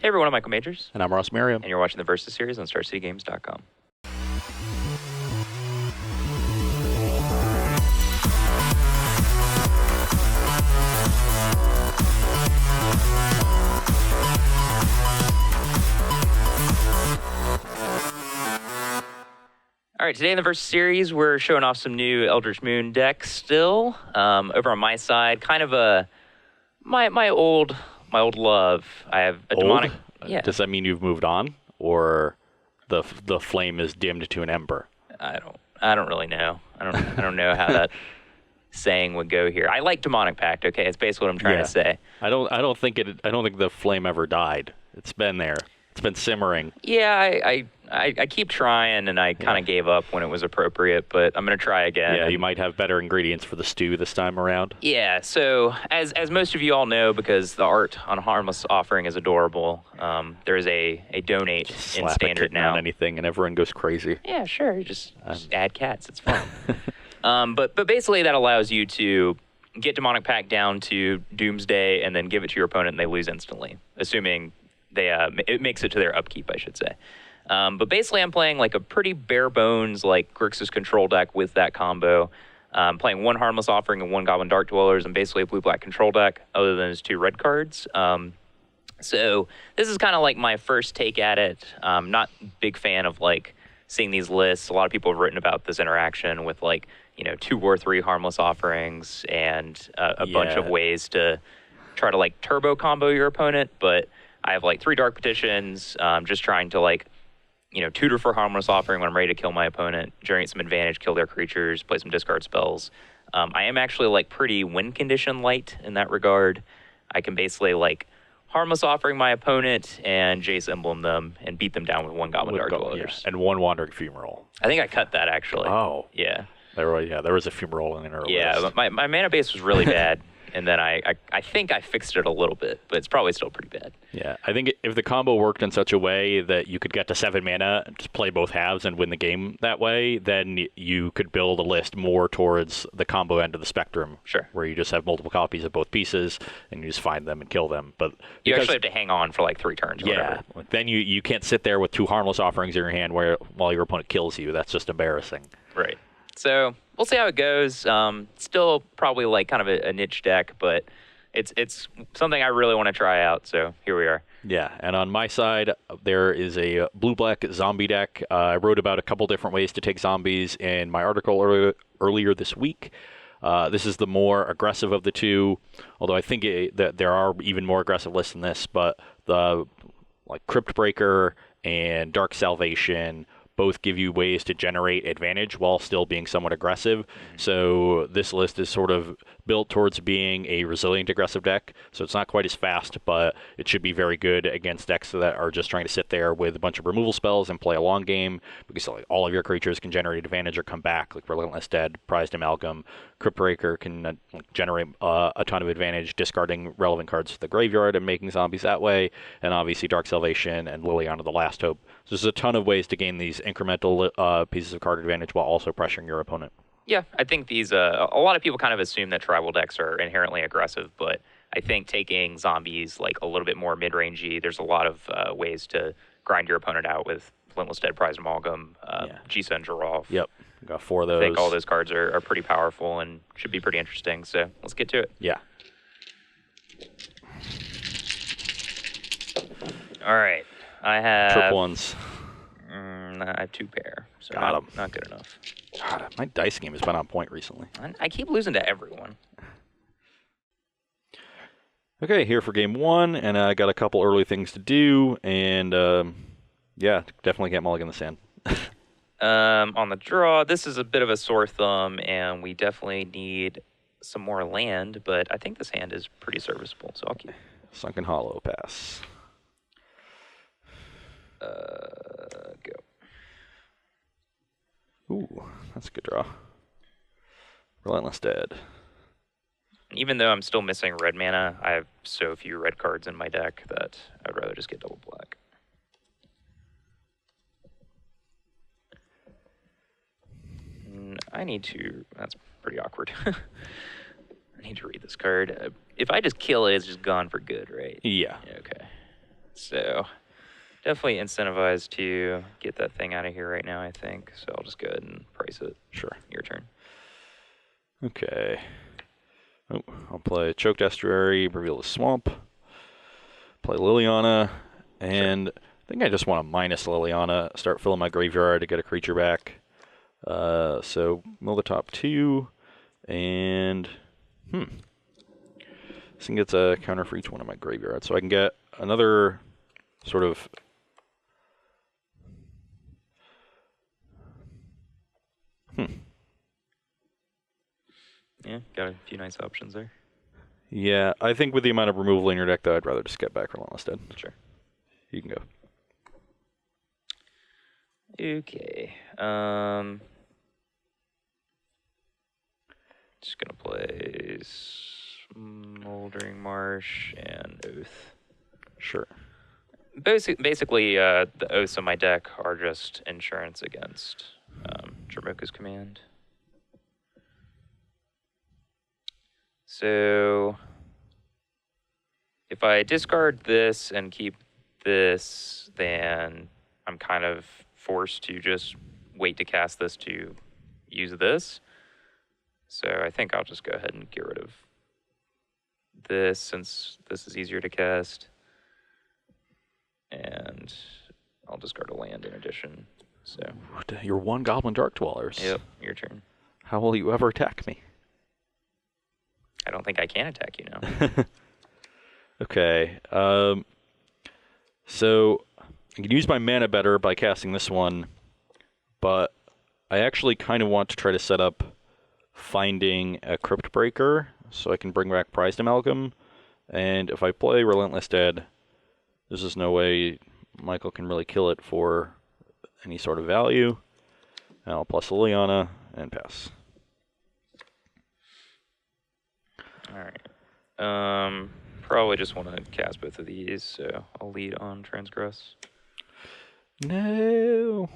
Hey everyone, I'm Michael Majors. And I'm Ross Merriam. And you're watching the Versus series on StarCityGames.com. All right, today in the Versus series, we're showing off some new Eldritch Moon decks still. Over on my side, kind of a my old love. I have a demonic. Yeah. Does that mean you've moved on, or the flame is dimmed to an ember? I don't really know. I don't know how that saying would go here. I like demonic pact. Okay, it's basically what I'm trying to say. I don't think the flame ever died. It's been there. It's been simmering. Yeah, I keep trying, and I kind of gave up when it was appropriate, but I'm going to try again. Yeah, you might have better ingredients for the stew this time around. Yeah, so as most of you all know, because the art on Harmless offering is adorable, there is a donate Just in slap standard a now. on anything, and everyone goes crazy. Yeah, sure. Just add cats. It's fun. But basically that allows you to get Demonic Pact down to Doomsday and then give it to your opponent and they lose instantly, assuming it makes it to their upkeep, I should say. But basically I'm playing like a pretty bare bones like Grixis control deck with that combo. Playing one Harmless Offering and one Goblin Dark Dwellers and basically a blue-black control deck other than his 2 red cards. So this is kind of like my first take at it. Not a big fan of like seeing these lists. A lot of people have written about this interaction with like, 2 or 3 Harmless Offerings and a bunch of ways to try to like turbo combo your opponent. But I have like 3 Dark Petitions, just trying to like, tutor for Harmless Offering when I'm ready to kill my opponent, generate some advantage, kill their creatures, play some discard spells. I am actually like pretty win condition light in that regard. I can basically like Harmless Offering my opponent and Jace Emblem them and beat them down with 1 Goblin Dark Dwellers. And 1 Wandering Fumarole. I think I cut that actually. Oh. Yeah. There was a Fumarole in our list. Yeah, my mana base was really bad. And then I think I fixed it a little bit, but it's probably still pretty bad. Yeah, I think if the combo worked in such a way that you could get to 7 mana and just play both halves and win the game that way, then you could build a list more towards the combo end of the spectrum. Sure. Where you just have multiple copies of both pieces and you just find them and kill them. But you actually have to hang on for like 3 turns. Or yeah. Whatever. Then you can't sit there with 2 Harmless Offerings in your hand while your opponent kills you. That's just embarrassing. Right. So we'll see how it goes. Still probably like kind of a niche deck, but it's something I really want to try out, so here we are. Yeah, and on my side, there is a blue-black zombie deck. I wrote about a couple different ways to take zombies in my article earlier this week. This is the more aggressive of the two, although I think that there are even more aggressive lists than this, but the Crypt Breaker and Dark Salvation both give you ways to generate advantage while still being somewhat aggressive. Mm-hmm. So this list is sort of built towards being a resilient aggressive deck. So it's not quite as fast, but it should be very good against decks that are just trying to sit there with a bunch of removal spells and play a long game, because all of your creatures can generate advantage or come back, like Relentless Dead, Prized Amalgam. Crypt Breaker can generate a ton of advantage, discarding relevant cards to the graveyard and making zombies that way. And obviously Dark Salvation and Liliana the Last Hope. So there's a ton of ways to gain these incremental pieces of card advantage while also pressuring your opponent. Yeah, I think these, a lot of people kind of assume that tribal decks are inherently aggressive, but I think taking zombies like a little bit more mid-rangey, there's a lot of ways to grind your opponent out with Relentless Dead, Prized Amalgam, Jisa and Giraffe. Yep, got 4 of those. I think all those cards are pretty powerful and should be pretty interesting, so let's get to it. Yeah. All right, I have... Triple ones. I have 2 pair, so not good enough. God, my dice game has been on point recently. I keep losing to everyone. Okay, here for game 1, and I got a couple early things to do, and yeah, definitely can't mulligan the sand. On the draw, this is a bit of a sore thumb, and we definitely need some more land, but I think this hand is pretty serviceable, so I'll keep. Sunken Hollow, pass. Go. Ooh, that's a good draw. Relentless Dead. Even though I'm still missing red mana, I have so few red cards in my deck that I'd rather just get double black. I need to... That's pretty awkward. I need to read this card. If I just kill it, it's just gone for good, right? Yeah. Okay. So definitely incentivized to get that thing out of here right now, I think. So I'll just go ahead and price it. Sure. Your turn. Okay. Oh, I'll play Choked Estuary, Reveal the Swamp. Play Liliana, and I think I just want to minus Liliana, start filling my graveyard to get a creature back. So mill the top 2, and this thing gets a counter for each one of my graveyards, so I can get another sort of Yeah, got a few nice options there. Yeah, I think with the amount of removal in your deck, though, I'd rather just get back Relentless Dead. Sure. You can go. Okay. Just gonna play Smoldering Marsh and Oath. Sure. Basically, the oaths in my deck are just insurance against Jamoka's command. So if I discard this and keep this, then I'm kind of forced to just wait to cast this to use this. So I think I'll just go ahead and get rid of this since this is easier to cast. And I'll discard a land in addition. So You're 1 Goblin Dark Dwellers. Yep, your turn. How will you ever attack me? I don't think I can attack you now. Okay. So I can use my mana better by casting this one, but I actually kind of want to try to set up finding a Crypt Breaker so I can bring back Prized Amalgam. And if I play Relentless Dead, there's just no way Michael can really kill it for any sort of value. And I'll plus Liliana and pass. All right. Probably just want to cast both of these, so I'll lead on Transgress. No.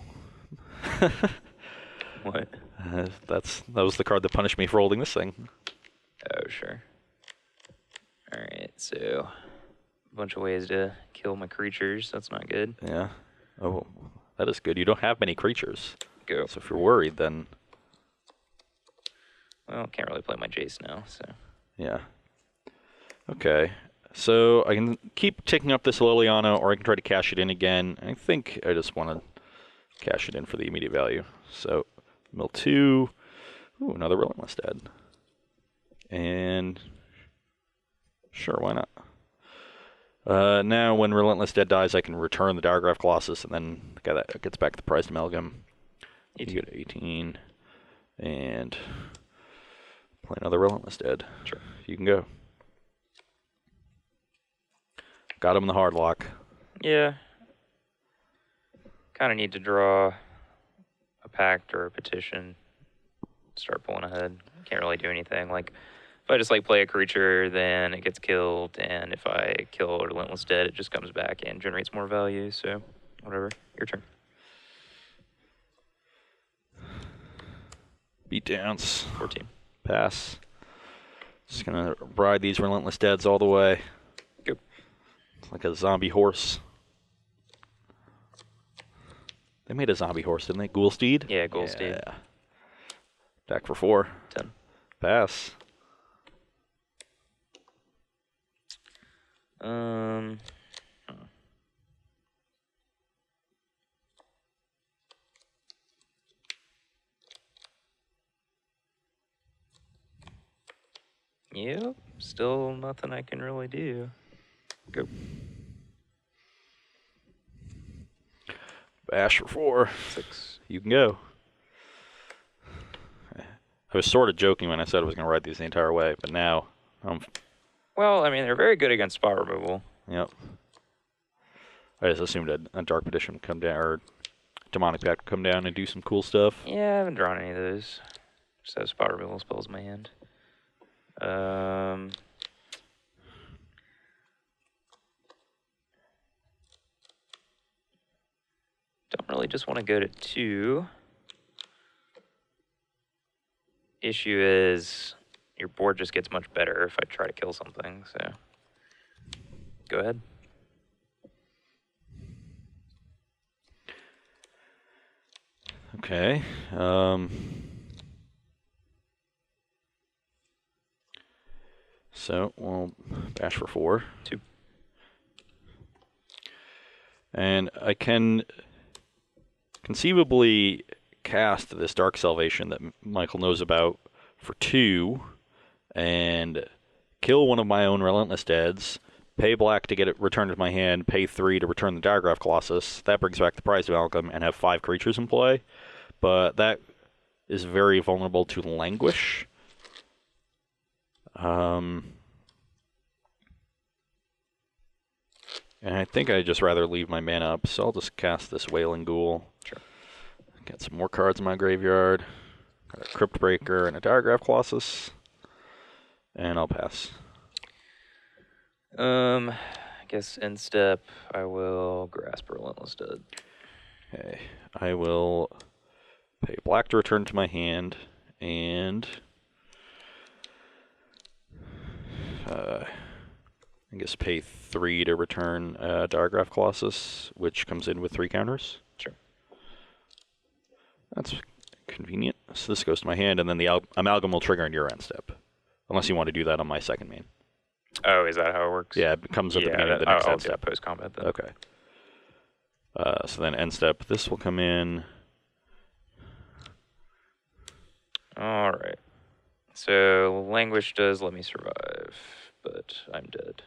What? That was the card that punished me for holding this thing. Oh, sure. All right, so a bunch of ways to kill my creatures. That's not good. Yeah. Oh, that is good. You don't have many creatures. Go. So if you're worried, then... Well, can't really play my Jace now, so... Yeah. Okay. So I can keep taking up this Liliana, or I can try to cash it in again. I think I just want to cash it in for the immediate value. So, mill 2. Ooh, another Relentless Dead. And... Sure, why not? Now, when Relentless Dead dies, I can return the Diregraph Colossus, and then that gets back the Prized Amalgam. 18. You get 18. And... play another Relentless Dead. Sure. You can go. Got him in the hard lock. Yeah. Kind of need to draw a pact or a petition. Start pulling ahead. Can't really do anything. Like, if I just play a creature, then it gets killed, and if I kill a Relentless Dead, it just comes back and generates more value. So, whatever. Your turn. Beatdowns. 14. Pass. Just gonna ride these Relentless Deads all the way. Go. It's like a zombie horse. They made a zombie horse, didn't they? Ghoulsteed? Yeah, Ghoulsteed. Yeah. Back for 4. 10. Pass. Yep, still nothing I can really do. Go. Bash for 4. 6. You can go. I was sort of joking when I said I was going to ride these the entire way, but now Well, I mean, they're very good against spot removal. Yep. I just assumed a Dark Petition would come down, or Demonic Pact would come down and do some cool stuff. Yeah, I haven't drawn any of those. Just have spot removal spells in my hand. Don't really just want to go to 2. Issue is your board just gets much better if I try to kill something, so go ahead. Okay. So we'll bash for 4. 2. And I can conceivably cast this Dark Salvation that Michael knows about for 2 and kill one of my own Relentless Deads, pay black to get it returned to my hand, pay 3 to return the Diagraph Colossus. That brings back the Prize of Amalgam and have 5 creatures in play. But that is very vulnerable to Languish. And I think I'd just rather leave my mana up, so I'll just cast this Wailing Ghoul. Sure. Get some more cards in my graveyard. Got a Crypt Breaker and a Diagraph Colossus. And I'll pass. I guess end step, I will grasp Relentless Dead. Okay. I will pay black to return to my hand, and I guess pay 3 to return Diagraph Colossus, which comes in with 3 counters. Sure. That's convenient. So this goes to my hand, and then the Amalgam will trigger in your end step. Unless you want to do that on my second main. Oh, is that how it works? Yeah, it comes at the beginning of the next I'll end step. post-combat then. Okay. So then end step, this will come in. All right. So Languish does let me survive, but I'm dead.